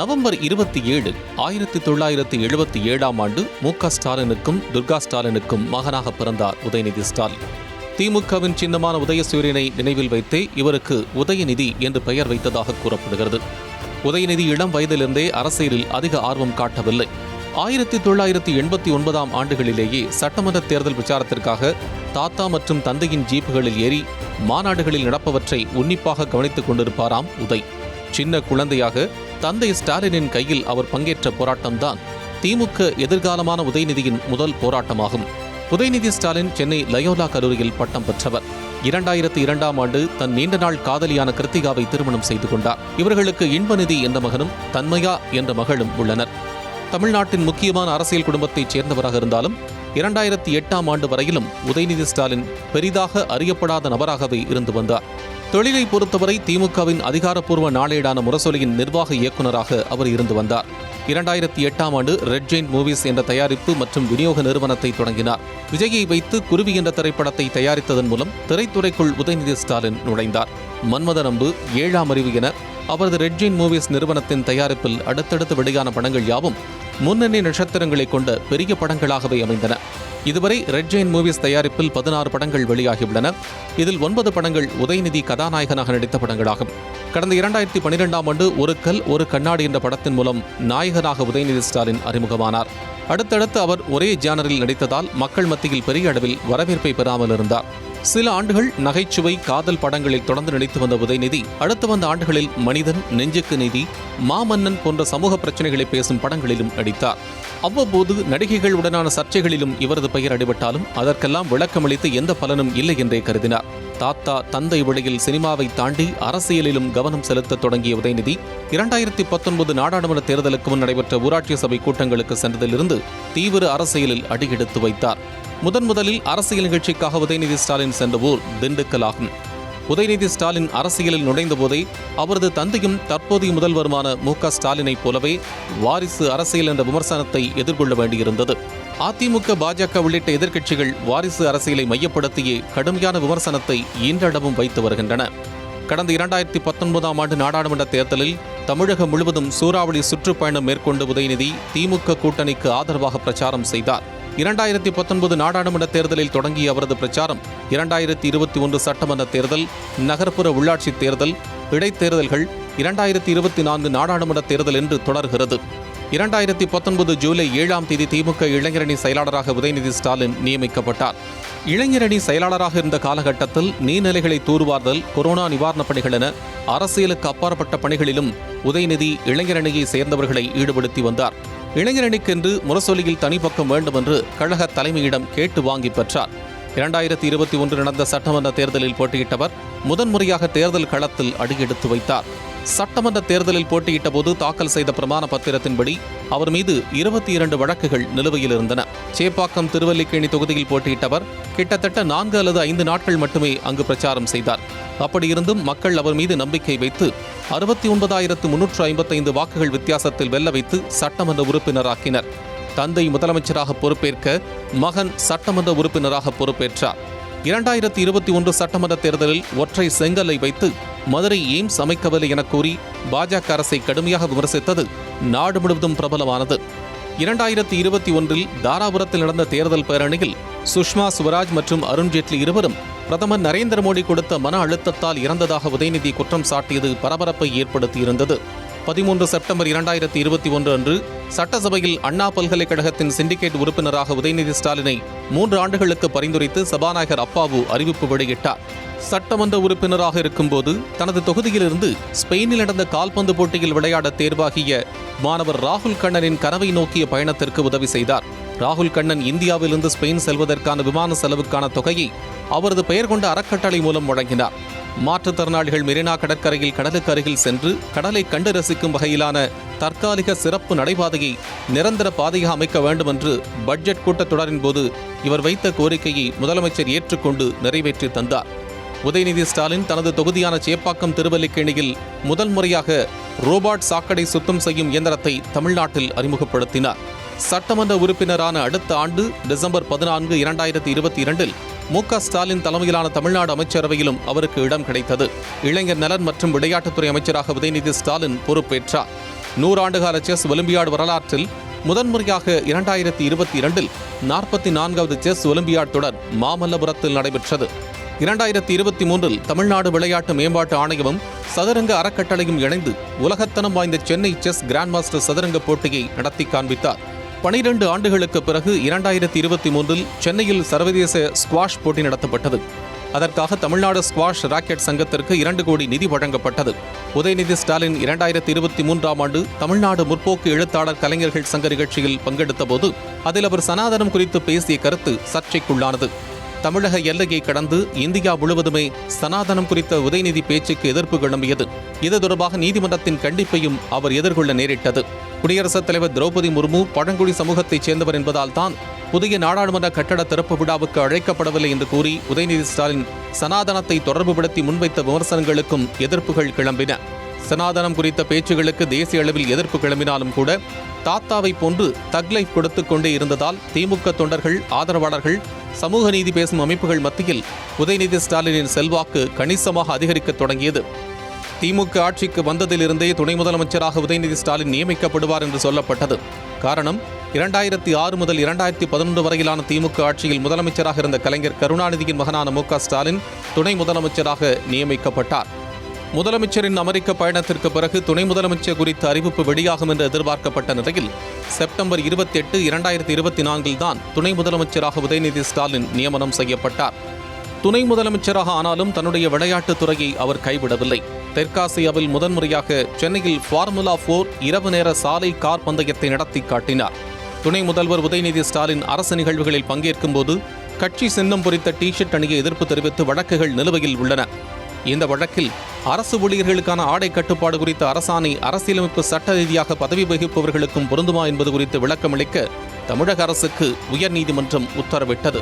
November 27, 1977 ஆண்டு மு.க. ஸ்டாலினுக்கும் துர்கா ஸ்டாலினுக்கும் மகனாக பிறந்தார் உதயநிதி ஸ்டாலின். திமுகவின் சின்னமான உதயசூரியனை நினைவில் வைத்தே இவருக்கு உதயநிதி என்று பெயர் வைத்ததாக கூறப்படுகிறது. உதயநிதி இளம் வயதிலிருந்தே அரசியலில் அதிக ஆர்வம் காட்டவில்லை. 1989 ஆண்டுகளிலேயே சட்டமன்ற தேர்தல் பிரச்சாரத்திற்காக தாத்தா மற்றும் தந்தையின் ஜீப்புகளில் ஏறி மாநாடுகளில் நடப்பவற்றை உன்னிப்பாக கவனித்துக் கொண்டிருப்பாராம் உதய். சின்ன குழந்தையாக தந்தை ஸ்டாலினின் கையில் அவர் பங்கேற்ற போராட்டம்தான் திமுக எதிர்காலமான உதயநிதியின் முதல் போராட்டமாகும். உதயநிதி ஸ்டாலின் சென்னை லயோலா கல்லூரியில் பட்டம் பெற்றவர். 2002 ஆண்டு தன் நீண்ட நாள் காதலியான கிருத்திகாவை திருமணம் செய்து கொண்டார். இவர்களுக்கு இன்பநிதி என்ற மகனும் தன்மயா என்ற மகளும் உள்ளனர். தமிழ்நாட்டின் முக்கியமான அரசியல் குடும்பத்தைச் சேர்ந்தவராக இருந்தாலும் 2008 ஆண்டு வரையிலும் உதயநிதி ஸ்டாலின் பெரிதாக அறியப்படாத நபராகவே இருந்து வந்தார். தொழிலை பொறுத்தவரை திமுகவின் அதிகாரப்பூர்வ நாளேடான முரசொலியின் நிர்வாக இயக்குநராக அவர் இருந்து வந்தார். 2008 ஆண்டு ரெட் ஜெயிண்ட் மூவிஸ் என்ற தயாரிப்பு மற்றும் விநியோக நிறுவனத்தை தொடங்கினார். விஜயை வைத்து குருவி என்ற திரைப்படத்தை தயாரித்ததன் மூலம் திரைத்துறைக்குள் உதயநிதி ஸ்டாலின் நுழைந்தார். மன்மத நம்பு, 7ஆம் அறிவு என அவரது ரெட் ஜெயிண்ட் மூவிஸ் நிறுவனத்தின் தயாரிப்பில் அடுத்தடுத்து வெளியான படங்கள் யாவும் முன்னணி நட்சத்திரங்களை கொண்ட பெரிய படங்களாகவே அமைந்தன. இதுவரை ரெட் ஜெயிண்ட் மூவிஸ் தயாரிப்பில் 16 படங்கள் வெளியாகியுள்ளன. இதில் 9 படங்கள் உதயநிதி கதாநாயகனாக நடித்த படங்களாகும். கடந்த 2012 ஆண்டு ஒரு கல் ஒரு கண்ணாடி என்ற படத்தின் மூலம் நாயகனாக உதயநிதி ஸ்டாலின் அறிமுகமானார். அடுத்தடுத்து அவர் ஒரே ஜானரில் நடித்ததால் மக்கள் மத்தியில் பெரிய அளவில் வரவேற்பை பெறாமல் இருந்தார். சில ஆண்டுகள் நகைச்சுவை, காதல் படங்களில் தொடர்ந்து நடித்து வந்த உதயநிதி அடுத்து வந்த ஆண்டுகளில் மனிதன், நெஞ்சுக்கு நீதி, மாமன்னன் போன்ற சமூக பிரச்சனைகளை பேசும் படங்களிலும் நடித்தார். அவ்வப்போது நடிகைகள் உடனான சர்ச்சைகளிலும் இவரது பெயர் அடிபட்டாலும் அதற்கெல்லாம் விளக்கமளித்து எந்த பலனும் இல்லை என்றே கருதினார். தாத்தா தந்தை வழியில் சினிமாவை தாண்டி அரசியலிலும் கவனம் செலுத்த தொடங்கிய உதயநிதி 2019 நாடாளுமன்ற தேர்தலுக்கு முன் நடைபெற்ற ஊராட்சி சபை கூட்டங்களுக்கு சென்றதிலிருந்து தீவிர அரசியலில் அடியெடுத்து வைத்தார். முதலில் அரசியல் நிகழ்ச்சிக்காக உதயநிதி ஸ்டாலின் சென்ற ஊர் திண்டுக்கல் ஆகும். உதயநிதி ஸ்டாலின் அரசியலில் நுழைந்த போதே அவரது தந்தையும் தற்போதைய முதல்வருமான மு.க. ஸ்டாலினைப் போலவே வாரிசு அரசியல் என்ற விமர்சனத்தை எதிர்கொள்ள வேண்டியிருந்தது. அதிமுக, பாஜக உள்ளிட்ட எதிர்க்கட்சிகள் வாரிசு அரசியலை மையப்படுத்தியே கடுமையான விமர்சனத்தை இன்றளவும் வைத்து வருகின்றன. கடந்த 2019 ஆண்டு நாடாளுமன்ற தேர்தலில் தமிழகம் முழுவதும் சூறாவளி சுற்றுப்பயணம் மேற்கொண்டு உதயநிதி திமுக கூட்டணிக்கு ஆதரவாக பிரச்சாரம் செய்தார். 2019 நாடாளுமன்ற தேர்தலில் தொடங்கிய அவரது பிரச்சாரம் 2021 சட்டமன்ற தேர்தல், நகர்ப்புற உள்ளாட்சி தேர்தல், இடைத்தேர்தல்கள், 2024 நாடாளுமன்ற தேர்தல் என்று தொடர்கிறது. 2019 ஜூலை 7ஆம் தேதி திமுக இளைஞரணி செயலாளராக உதயநிதி ஸ்டாலின் நியமிக்கப்பட்டார். இளைஞரணி செயலாளராக இருந்த காலகட்டத்தில் நீர்நிலைகளை தூர்வார்தல், கொரோனா நிவாரணப் பணிகள் என அரசியலுக்கு அப்பாற்பட்ட பணிகளிலும் உதயநிதி இளைஞரணியை சேர்ந்தவர்களை ஈடுபடுத்தி வந்தார். இளைஞரணிக்கென்று முரசொலியில் தனிப்பக்கம் வேண்டும் என்று கழக தலைமையிடம் கேட்டு வாங்கி பெற்றார். 2021 நடந்த சட்டமன்ற தேர்தலில் போட்டியிட்டவர் முதன்முறையாக தேர்தல் களத்தில் அடியெடுத்து வைத்தார். சட்டமன்ற தேர்தலில் போட்டியிட்ட போது தாக்கல் செய்த பிரமாண பத்திரத்தின்படி அவர் மீது 22 வழக்குகள் நிலுவையில் இருந்தன. சேப்பாக்கம் திருவல்லிக்கேணி தொகுதியில் போட்டியிட்டவர் கிட்டத்தட்ட 4 அல்லது 5 நாட்கள் மட்டுமே அங்கு பிரச்சாரம் செய்தார். அப்படியிருந்தும் மக்கள் அவர் மீது நம்பிக்கை வைத்து 69,355 வாக்குகள் வித்தியாசத்தில் வெல்ல வைத்து சட்டமன்ற உறுப்பினராக்கினர். தந்தை முதலமைச்சராக பொறுப்பேற்க மகன் சட்டமன்ற உறுப்பினராக பொறுப்பேற்றார். 2021 சட்டமன்ற தேர்தலில் ஒற்றை செங்கல்லை வைத்து மதுரை எய்ம்ஸ் அமைக்கவில்லை என கூறி பாஜக அரசை கடுமையாக விமர்சித்தது நாடு முழுவதும் பிரபலமானது. 2021 தாராபுரத்தில் நடந்த தேர்தல் பேரணியில் சுஷ்மா சுவராஜ் மற்றும் அருண்ஜேட்லி இருவரும் பிரதமர் நரேந்திர மோடி கொடுத்த மன அழுத்தத்தால் இறந்ததாக உதயநிதி குற்றம் சாட்டியது பரபரப்பை ஏற்படுத்தியிருந்தது. 13 செப்டம்பர் 2021 அன்று சட்டசபையில் அண்ணா பல்கலைக்கழகத்தின் சிண்டிகேட் உறுப்பினராக உதயநிதி ஸ்டாலினை 3 ஆண்டுகளுக்கு பரிந்துரைத்து சபாநாயகர் அப்பாவு அறிவிப்பு வெளியிட்டார். சட்டமன்ற உறுப்பினராக இருக்கும்போது தனது தொகுதியிலிருந்து ஸ்பெயினில் நடந்த கால்பந்து போட்டியில் விளையாட தேர்வாகிய மாணவர் ராகுல் கண்ணனின் கனவை நோக்கிய பயணத்திற்கு உதவி செய்தார். ராகுல் கண்ணன் இந்தியாவிலிருந்து ஸ்பெயின் செல்வதற்கான விமான செலவுக்கான தொகையை அவரது பெயர் கொண்ட அறக்கட்டளை மூலம் வழங்கினார். மாற்றுத்திறனாளிகள் மெரினா கடற்கரையில் கடலுக்கு அருகில் சென்று கடலை கண்டு ரசிக்கும் வகையிலான தற்காலிக சிறப்பு நடைபாதையை நிரந்தர பாதையாக அமைக்க வேண்டும் என்று பட்ஜெட் கூட்டத்தொடரின் போது இவர் வைத்த கோரிக்கையை முதலமைச்சர் ஏற்றுக்கொண்டு நிறைவேற்றி தந்தார். உதயநிதி ஸ்டாலின் தனது தொகுதியான சேப்பாக்கம் திருவல்லிக்கேணியில் முதல் முறையாக ரோபாட் சாக்கடை சுத்தம் செய்யும் இயந்திரத்தை தமிழ்நாட்டில் அறிமுகப்படுத்தினார். சட்டமன்ற உறுப்பினரான அடுத்த ஆண்டு டிசம்பர் 14, 2022 மு.க. ஸ்டாலின் தலைமையிலான தமிழ்நாடு அமைச்சரவையிலும் அவருக்கு இடம் கிடைத்தது. இளைஞர் நலன் மற்றும் விளையாட்டுத்துறை அமைச்சராக உதயநிதி ஸ்டாலின் பொறுப்பேற்றார். 100 ஆண்டுகால செஸ் ஒலிம்பியாடு வரலாற்றில் முதன்முறையாக 2022 44வது செஸ் ஒலிம்பியாட் தொடர் மாமல்லபுரத்தில் நடைபெற்றது. 2023 தமிழ்நாடு விளையாட்டு மேம்பாட்டு ஆணையமும் சதுரங்க அறக்கட்டளையும் இணைந்து உலகத்தனம் வாய்ந்த சென்னை செஸ் கிராண்ட் மாஸ்டர் சதுரங்க போட்டியை நடத்தி காண்பித்தார். 12 ஆண்டுகளுக்கு பிறகு 2023 சென்னையில் சர்வதேச ஸ்குவாஷ் போட்டி நடத்தப்பட்டது. அதற்காக தமிழ்நாடு ஸ்குவாஷ் ராக்கெட் சங்கத்திற்கு 2 கோடி நிதி வழங்கப்பட்டது. உதயநிதி ஸ்டாலின் 2023ஆம் ஆண்டு தமிழ்நாடு முற்போக்கு எழுத்தாளர் கலைஞர்கள் சங்க நிகழ்ச்சியில் பங்கெடுத்த போது அதில் அவர் சனாதனம் குறித்து பேசிய கருத்து சர்ச்சைக்குள்ளானது. தமிழக எல்லையை கடந்து இந்தியா முழுவதுமே சனாதனம் குறித்த உதயநிதி பேச்சுக்கு எதிர்ப்பு கிளம்பியது. இது தொடர்பாக நீதிமன்றத்தின் கண்டிப்பையும் அவர் எதிர்கொள்ள நேரிட்டது. குடியரசுத் தலைவர் திரௌபதி முர்மு பழங்குடி சமூகத்தைச் சேர்ந்தவர் என்பதால் தான் புதிய நாடாளுமன்ற கட்டட திறப்பு விழாவுக்கு அழைக்கப்படவில்லை என்று கூறி உதயநிதி ஸ்டாலின் சனாதனத்தை தொடர்புபடுத்தி முன்வைத்த விமர்சனங்களுக்கும் எதிர்ப்புகள் கிளம்பின. சனாதனம் குறித்த பேச்சுகளுக்கு தேசிய அளவில் எதிர்ப்பு கிளம்பினாலும் கூட தாத்தாவை போன்று தக் லைஃப் கொடுத்து கொண்டே இருந்ததால் திமுக தொண்டர்கள், ஆதரவாளர்கள், சமூக நீதி பேசும் அமைப்புகள் மத்தியில் உதயநிதி ஸ்டாலினின் செல்வாக்கு கணிசமாக அதிகரிக்க தொடங்கியது. திமுக ஆட்சிக்கு வந்ததிலிருந்தே துணை முதலமைச்சராக உதயநிதி ஸ்டாலின் நியமிக்கப்படுவார் என்று சொல்லப்பட்டது. காரணம், 2006 முதல் 2011 வரையிலான திமுக ஆட்சியில் முதலமைச்சராக இருந்த கலைஞர் கருணாநிதியின் மகனான மு.க. ஸ்டாலின் துணை முதலமைச்சராக நியமிக்கப்பட்டார். முதலமைச்சரின் அமெரிக்க பயணத்திற்கு பிறகு துணை முதலமைச்சர் குறித்த அறிவிப்பு வெளியாகும் என்று எதிர்பார்க்கப்பட்ட நிலையில் செப்டம்பர் 28, 2024 தான் துணை முதலமைச்சராக உதயநிதி ஸ்டாலின் நியமனம் செய்யப்பட்டார். துணை முதலமைச்சராக ஆனாலும் தன்னுடைய விளையாட்டுத் துறையை அவர் கைவிடவில்லை. தெற்காசியாவில் முதன்முறையாக சென்னையில் ஃபார்முலா 4 இரவு நேர சாலை கார் பந்தயத்தை நடத்தி காட்டினார். துணை முதல்வர் உதயநிதி ஸ்டாலின் அரசு நிகழ்வுகளில் பங்கேற்கும் போது கட்சி சின்னம் பொறித்த டி-ஷர்ட் அணிய எதிர்ப்பு தெரிவித்து வழக்குகள் நிலுவையில் உள்ளன. இந்த வழக்கில் அரசு ஊழியர்களுக்கான ஆடை கட்டுப்பாடு குறித்த அரசாணை அரசியலமைப்பு சட்ட ரீதியாக பதவி வகிப்பவர்களுக்கும் பொருந்துமா என்பது குறித்து விளக்கமளிக்க தமிழக அரசுக்கு உயர்நீதிமன்றம் உத்தரவிட்டது.